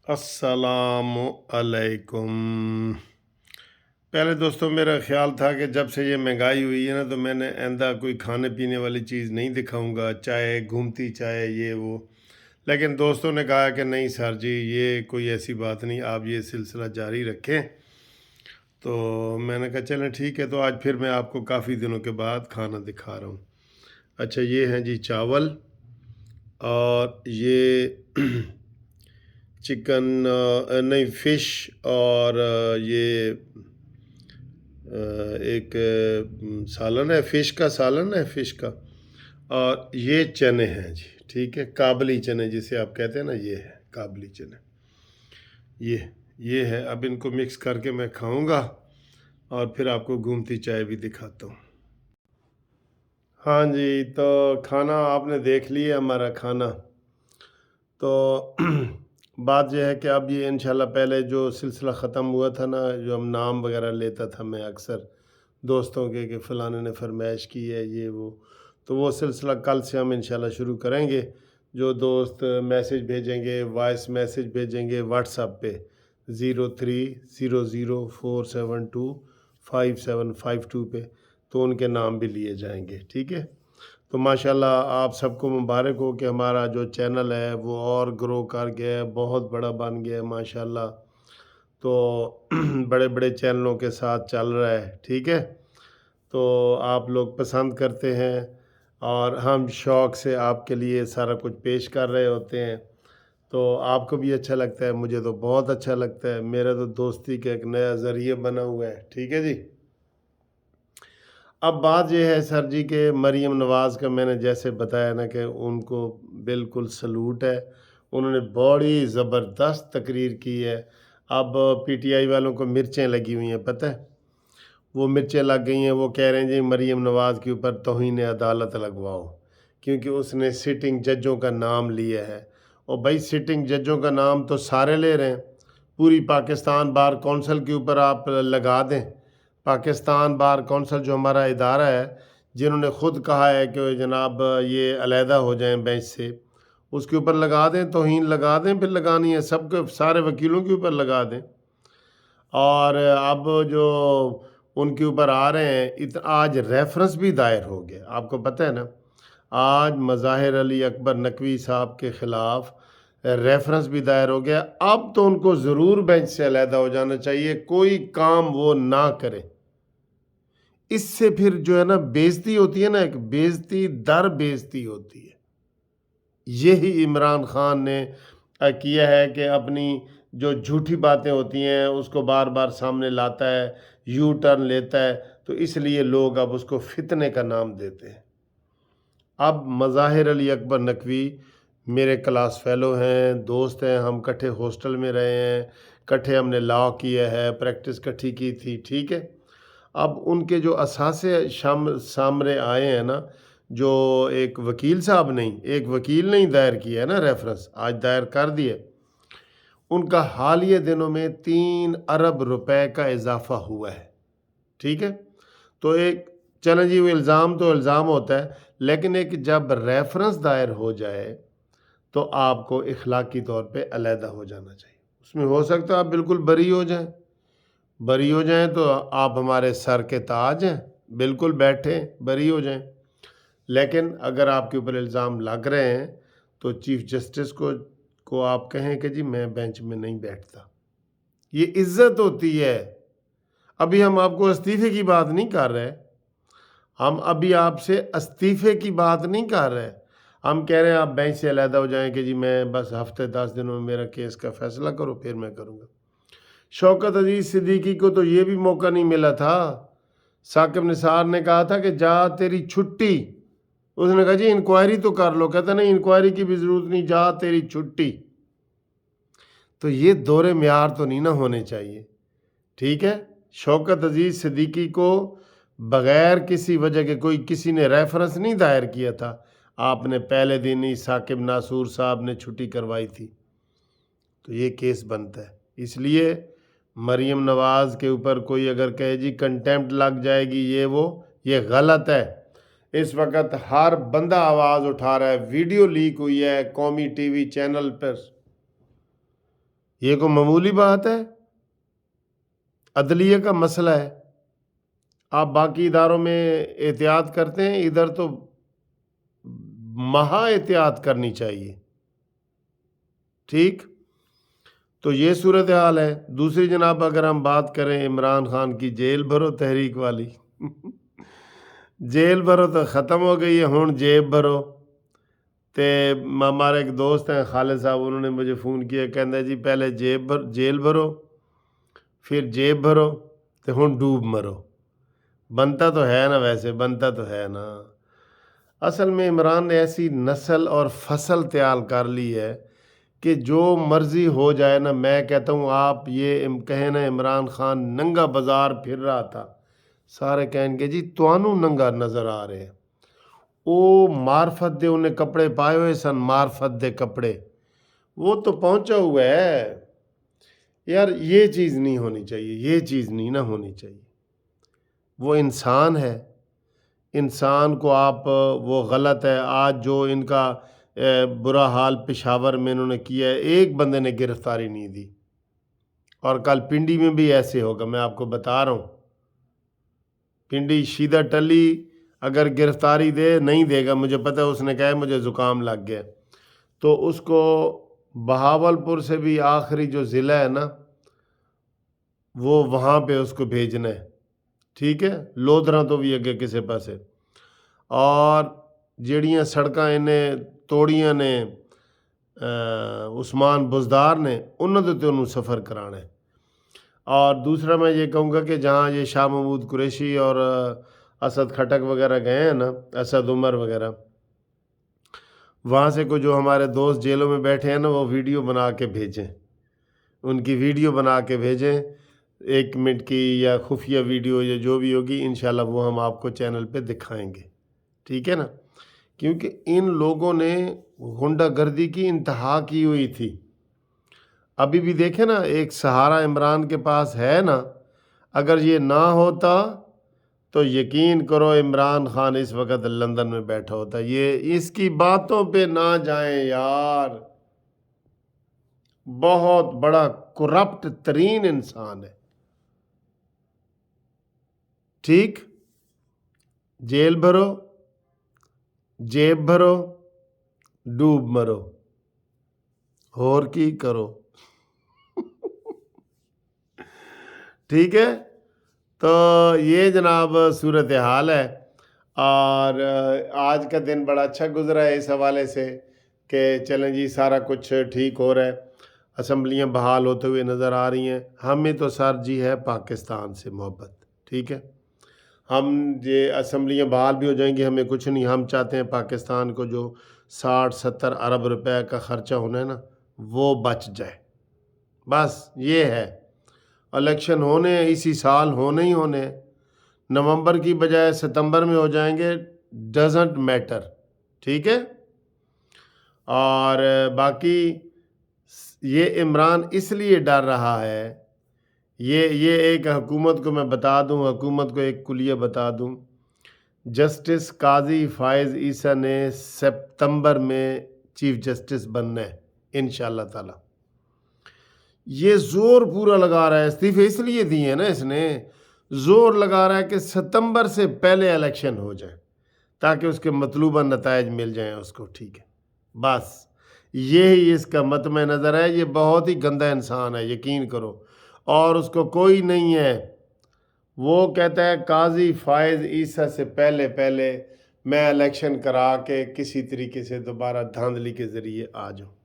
अस्सलाम अलैकुम। पहले दोस्तों मेरा ख़्याल था कि जब से ये महंगाई हुई है ना, तो मैंने आइंदा कोई खाने पीने वाली चीज़ नहीं दिखाऊंगा, चाहे घूमती चाहे ये वो। लेकिन दोस्तों ने कहा कि नहीं सर जी, ये कोई ऐसी बात नहीं, आप ये सिलसिला जारी रखें। तो मैंने कहा चलें ठीक है, तो आज फिर मैं आपको काफ़ी दिनों के बाद खाना दिखा रहा हूँ। अच्छा, ये हैं जी चावल, और ये चिकन नहीं, फ़िश, और ये एक सालन है, फ़िश का सालन है, फ़िश का। और ये चने हैं जी, ठीक है, काबली चने जिसे आप कहते हैं ना, ये है काबली चने। ये है। अब इनको मिक्स करके मैं खाऊंगा और फिर आपको घूमती चाय भी दिखाता हूँ। हाँ जी, तो खाना आपने देख लिया, हमारा खाना। तो बात यह है कि अब ये इंशाल्लाह, पहले जो सिलसिला ख़त्म हुआ था ना, जो हम नाम वगैरह लेता था मैं अक्सर दोस्तों के कि फ़लाने ने फरमाइश की है ये वो, तो वो सिलसिला कल से हम इंशाल्लाह शुरू करेंगे। जो दोस्त मैसेज भेजेंगे, वॉइस मैसेज भेजेंगे व्हाट्सएप पे 030047255752 पे, तो उनके नाम भी लिए जाएंगे, ठीक है। तो माशाल्लाह आप सबको मुबारक हो कि हमारा जो चैनल है वो और ग्रो कर गया है, बहुत बड़ा बन गया है माशाल्लाह। तो बड़े बड़े चैनलों के साथ चल रहा है, ठीक है। तो आप लोग पसंद करते हैं और हम शौक़ से आपके लिए सारा कुछ पेश कर रहे होते हैं, तो आपको भी अच्छा लगता है, मुझे तो बहुत अच्छा लगता है। मेरा तो दोस्ती का एक नया ज़रिया बना हुआ है, ठीक है जी। अब बात यह है सर जी के मरीम नवाज़ का, मैंने जैसे बताया ना कि उनको बिल्कुल सलूट है। उन्होंने बड़ी ज़बरदस्त तकरीर की है। अब पीटीआई वालों को मिर्चें लगी हुई हैं, पता है, वो मिर्चें लग गई हैं। वो कह रहे हैं जी मरीम नवाज़ के ऊपर तौहीन अदालत लगवाओ, क्योंकि उसने सिटिंग जजों का नाम लिया है। और भाई सिटिंग जजों का नाम तो सारे ले रहे हैं, पूरी पाकिस्तान बार कौंसिल के ऊपर आप लगा दें। पाकिस्तान बार कौंसिल जो हमारा इदारा है, जिन्होंने ख़ुद कहा है कि जनाब ये अलहदा हो जाएं बेंच से, उसके ऊपर लगा दें, तौहीन लगा दें, फिर लगानी है सबके, सारे वकीलों के ऊपर लगा दें। और अब जो उनके ऊपर आ रहे हैं, आज रेफरेंस भी दायर हो गया, आपको पता है ना। आज मज़ाहिर अली अकबर नकवी साहब के ख़िलाफ़ रेफरेंस भी दायर हो गया। अब तो उनको ज़रूर बेंच से अलहदा हो जाना चाहिए, कोई काम वो ना करें। इससे फिर जो है ना बेइज्जती होती है ना, एक बेइज्जती दर बेइज्जती होती है। यही इमरान खान ने किया है कि अपनी जो झूठी बातें होती हैं उसको बार बार सामने लाता है, यू टर्न लेता है, तो इसलिए लोग अब उसको फितने का नाम देते हैं। अब मज़ाहिर अली अकबर नकवी मेरे क्लास फेलो हैं, दोस्त हैं, हम इकट्ठे हॉस्टल में रहे हैं, इकट्ठे हमने लॉ किया है, प्रैक्टिस इकट्ठी की थी, ठीक है। अब उनके जो असासे सामने आए हैं ना, जो एक वकील साहब नहीं, एक वकील ने ही दायर किया है ना रेफरेंस, आज दायर कर दिए। उनका हालिया दिनों में 3 अरब रुपए का इजाफा हुआ है, ठीक है। तो एक चलें जी, वो इल्ज़ाम तो इल्ज़ाम होता है, लेकिन एक जब रेफरेंस दायर हो जाए तो आपको इखलाकी तौर पे अलहदा हो जाना चाहिए। उसमें हो सकता है आप बिल्कुल बरी हो जाएं, बरी हो जाएं तो आप हमारे सर के ताज हैं, बिल्कुल बैठे बरी हो जाएं। लेकिन अगर आपके ऊपर इल्ज़ाम लग रहे हैं तो चीफ जस्टिस को आप कहें कि जी मैं बेंच में नहीं बैठता। ये इज्जत होती है। अभी हम आपको इस्तीफे की बात नहीं कर रहे, हम अभी आपसे इस्तीफे की बात नहीं कर रहे, हम कह रहे हैं आप बेंच से अलहदा हो जाएं कि जी मैं बस हफ्ते 10 दिनों में मेरा केस का फैसला करो, फिर मैं करूँगा। शौकत अजीज सिद्दीकी को तो ये भी मौका नहीं मिला था। साकिब निसार ने कहा था कि जा तेरी छुट्टी, उसने कहा जी इंक्वायरी तो कर लो, कहता नहीं इंक्वायरी की भी ज़रूरत नहीं, जा तेरी छुट्टी। तो ये दौरे म्यार तो नहीं ना होने चाहिए, ठीक है। शौकत अजीज सिद्दीकी को बग़ैर किसी वजह के, कोई किसी ने रेफरेंस नहीं दायर किया था, आपने पहले दिन ही साकिब नासूर साहब ने छुट्टी करवाई थी, तो ये केस बनता है। इसलिए मरीम नवाज़ के ऊपर कोई अगर कहे जी कंटेम्प्ट लग जाएगी ये वो, ये गलत है। इस वक्त हर बंदा आवाज़ उठा रहा है, वीडियो लीक हुई है कौमी टीवी चैनल पर, یہ کوئی معمولی بات ہے؟ عدلیہ کا مسئلہ ہے، آپ باقی اداروں میں احتیاط کرتے ہیں، ادھر تو مہا احتیاط کرنی چاہیے، ٹھیک؟ تو یہ صورتحال ہے۔ دوسری جناب اگر ہم بات کریں عمران خان کی، جیل بھرو تحریک والی جیل بھرو تو ختم ہو گئی ہے، ہوں جیب بھرو۔ تے ہمارے ایک دوست ہیں خالد صاحب، انہوں نے مجھے فون کیا، کہندا جی پہلے جیل بھرو، پھر جیب بھرو، تے ہوں ڈوب مرو۔ بنتا تو ہے نا، ویسے بنتا تو ہے نا۔ اصل میں عمران نے ایسی نسل اور فصل تیار کر لی ہے کہ جو مرضی ہو جائے نا، میں کہتا ہوں آپ یہ کہیں نا عمران خان ننگا بازار پھر رہا تھا، سارے کہیں گے جی توانوں ننگا نظر آ رہے ہیں۔ او معرفت دے انہیں کپڑے پائے ہوئے سن، معرفت دے کپڑے، وہ تو پہنچا ہوا ہے یار۔ یہ چیز نہیں ہونی چاہیے، یہ چیز نہیں نہ ہونی چاہیے۔ وہ انسان ہے، انسان کو آپ وہ غلط ہے۔ آج جو ان کا برا حال پشاور میں انہوں نے کیا ہے، ایک بندے نے گرفتاری نہیں دی، اور کل پنڈی میں بھی ایسے ہوگا، میں آپ کو بتا رہا ہوں۔ پنڈی شیدہ ٹلی اگر گرفتاری نہیں دے گا، مجھے پتہ ہے اس نے کہا ہے مجھے زکام لگ گیا، تو اس کو بہاولپور سے بھی آخری جو ضلع ہے نا، وہ وہاں پہ اس کو بھیجنا ہے، ٹھیک ہے؟ لودھراں تو بھی اگے کسے پاسے، اور جیڑیاں سڑکاں انہیں توڑیاں نے عثمان بزدار نے، انہوں نے تو انہوں سفر کرانا ہے۔ اور دوسرا میں یہ کہوں گا کہ جہاں یہ شاہ محمود قریشی اور اسد کھٹک وغیرہ گئے ہیں نا، اسد عمر وغیرہ، وہاں سے کوئی جو ہمارے دوست جیلوں میں بیٹھے ہیں نا، وہ ویڈیو بنا کے بھیجیں، ان کی ویڈیو بنا کے بھیجیں، 1 منٹ کی یا خفیہ ویڈیو یا جو بھی ہوگی، انشاءاللہ وہ ہم آپ کو چینل پہ دکھائیں گے، ٹھیک ہے نا؟ کیونکہ ان لوگوں نے غنڈہ گردی کی انتہا کی ہوئی تھی۔ ابھی بھی دیکھیں نا، ایک سہارا عمران کے پاس ہے نا، اگر یہ نہ ہوتا تو یقین کرو عمران خان اس وقت لندن میں بیٹھا ہوتا۔ یہ اس کی باتوں پہ نہ جائیں یار، بہت بڑا کرپٹ ترین انسان ہے، ٹھیک؟ جیل بھرو، جیب بھرو، ڈوب مرو، اور کی کرو، ٹھیک ہے؟ تو یہ جناب صورتحال ہے، اور آج کا دن بڑا اچھا گزرا ہے اس حوالے سے کہ چلیں جی سارا کچھ ٹھیک ہو رہا ہے، اسمبلیاں بحال ہوتے ہوئے نظر آ رہی ہیں۔ ہمیں تو سر جی ہے پاکستان سے محبت، ٹھیک ہے؟ ہم یہ اسمبلیاں بحال بھی ہو جائیں گی، ہمیں کچھ نہیں، ہم چاہتے ہیں پاکستان کو جو 60-70 ارب روپے کا خرچہ ہونا ہے نا، وہ بچ جائے، بس یہ ہے۔ الیکشن ہونے ہیں، اسی سال ہونے ہی ہونے ہیں، نومبر کی بجائے ستمبر میں ہو جائیں گے، ڈزنٹ میٹر، ٹھیک ہے؟ اور باقی یہ عمران اس لیے ڈر رہا ہے، یہ ایک حکومت کو میں بتا دوں، حکومت کو ایک کلیہ بتا دوں، جسٹس قاضی فائز عیسیٰ نے سپتمبر میں چیف جسٹس بننا ہے انشاءاللہ تعالی۔ یہ زور پورا لگا رہا ہے، استعفے اس لیے دیے ہیں نا، اس نے زور لگا رہا ہے کہ ستمبر سے پہلے الیکشن ہو جائے تاکہ اس کے مطلوبہ نتائج مل جائیں اس کو، ٹھیک ہے؟ بس یہی اس کا مطمع نظر ہے۔ یہ بہت ہی گندا انسان ہے، یقین کرو، اور اس کو کوئی نہیں ہے۔ وہ کہتا ہے قاضی فائز عیسیٰ سے پہلے میں الیکشن کرا کے کسی طریقے سے دوبارہ دھاندلی کے ذریعے آ جاؤں،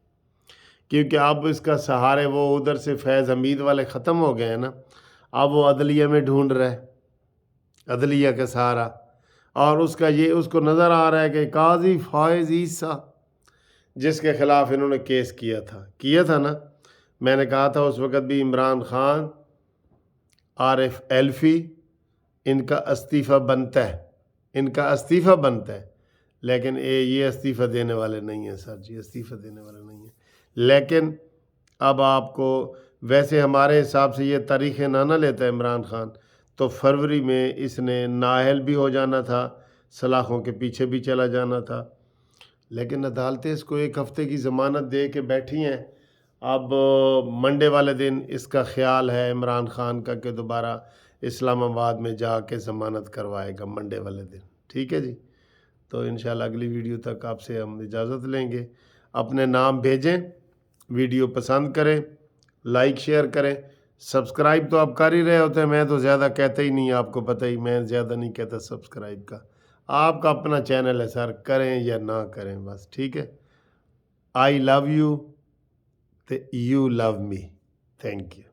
کیونکہ اب اس کا سہارے وہ ادھر سے فیض حمید والے ختم ہو گئے ہیں نا، اب وہ عدلیہ میں ڈھونڈ رہا ہے، عدلیہ کا سہارا، اور اس کو نظر آ رہا ہے کہ قاضی فائز عیسیٰ جس کے خلاف انہوں نے کیس کیا تھا نا، میں نے کہا تھا اس وقت بھی عمران خان، عارف ایلفی، ان کا استعفیٰ بنتا ہے، لیکن یہ استعفیٰ دینے والے نہیں ہیں سر جی، استعفیٰ دینے والے نہیں ہیں۔ لیکن اب آپ کو ویسے ہمارے حساب سے یہ تاریخیں نہ لیتا ہے عمران خان، تو فروری میں اس نے نااہل بھی ہو جانا تھا، سلاخوں کے پیچھے بھی چلا جانا تھا، لیکن عدالتیں اس کو 1 ہفتے کی ضمانت دے کے بیٹھی ہیں، اب منڈے والے دن اس کا خیال ہے عمران خان کا کہ دوبارہ اسلام آباد میں جا کے ضمانت کروائے گا منڈے والے دن. ٹھیک ہے جی. تو انشاءاللہ اگلی ویڈیو تک آپ سے ہم اجازت لیں گے. اپنے نام بھیجیں، ویڈیو پسند کریں، لائک شیئر کریں. سبسکرائب تو آپ کر ہی رہے ہوتے ہیں، میں تو زیادہ کہتا ہی نہیں، آپ کو پتہ ہی، میں زیادہ نہیں کہتا سبسکرائب کا. آپ کا اپنا چینل ہے سر، کریں یا نہ کریں بس. ٹھیک ہے. I love you, you love me. Thank you.